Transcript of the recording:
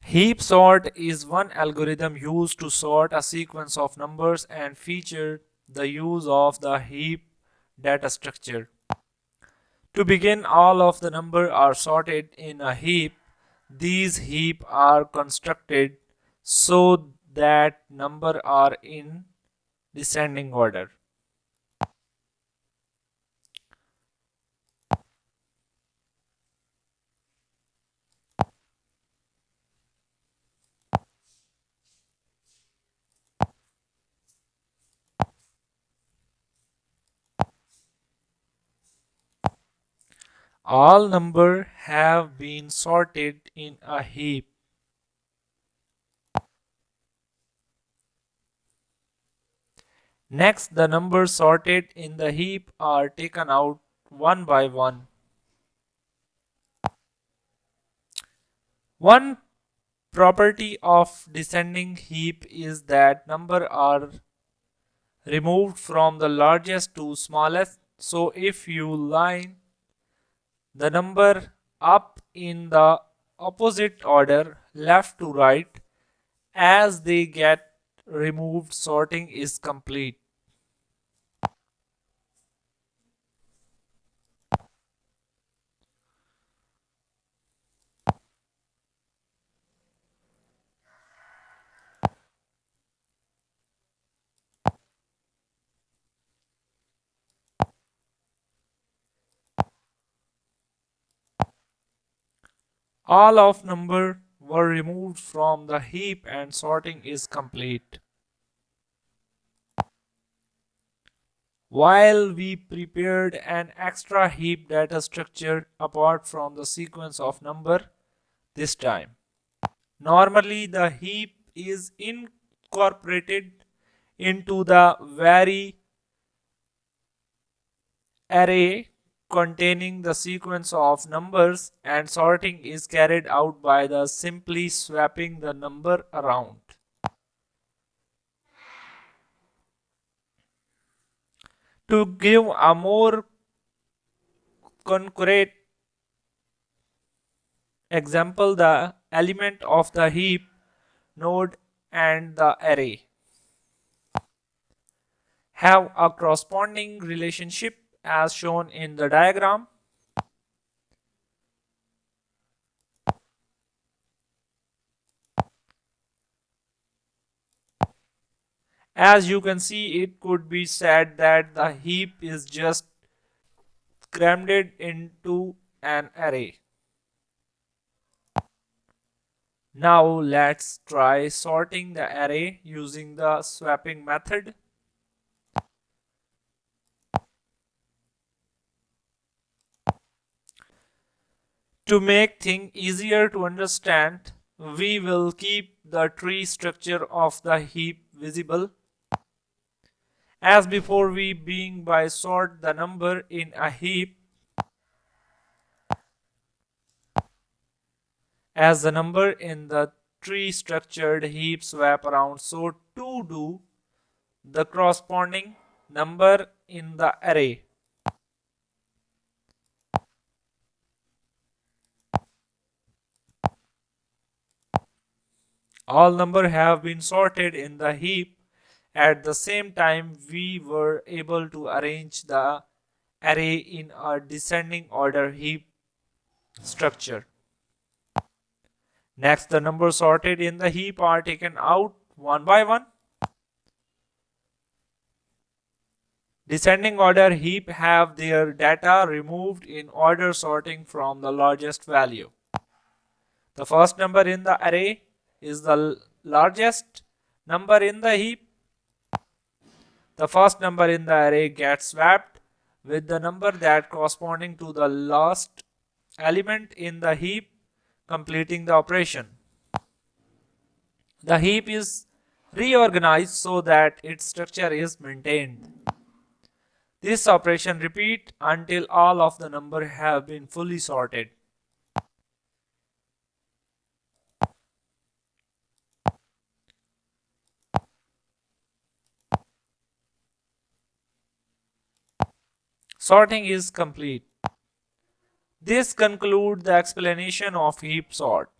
Heap sort is one algorithm used to sort a sequence of numbers and feature the use of the heap data structure. To begin, all of the numbers are sorted in a heap. These heaps are constructed so that numbers are in descending order. All numbers have been sorted in a heap. Next, the numbers sorted in the heap are taken out one by one. One property of descending heap is that numbers are removed from the largest to smallest. So if you line the number up in the opposite order, left to right, as they get removed, sorting is complete. All of number were removed from the heap and sorting is complete. While we prepared an extra heap data structure apart from the sequence of number this time. Normally the heap is incorporated into the very array containing the sequence of numbers, and sorting is carried out by the simply swapping the number around. To give a more concrete example, the element of the heap node and the array have a corresponding relationship as shown in the diagram. As you can see, it could be said that the heap is just crammed into an array. Now let's try sorting the array using the swapping method. To make things easier to understand, we will keep the tree structure of the heap visible. As before, we being by sort the number in a heap as the number in the tree structured heap swap around, so too do the corresponding number in the array. All numbers have been sorted in the heap. At the same time, we were able to arrange the array in a descending order heap structure. Next, the numbers sorted in the heap are taken out one by one. Descending order heap have their data removed in order sorting from the largest value. The first number in the array is the largest number in the heap. The first number in the array gets swapped with the number that corresponding to the last element in the heap, completing the operation. The heap is reorganized so that its structure is maintained. This operation repeats until all of the numbers have been fully sorted. Sorting is complete. This concludes the explanation of heap sort.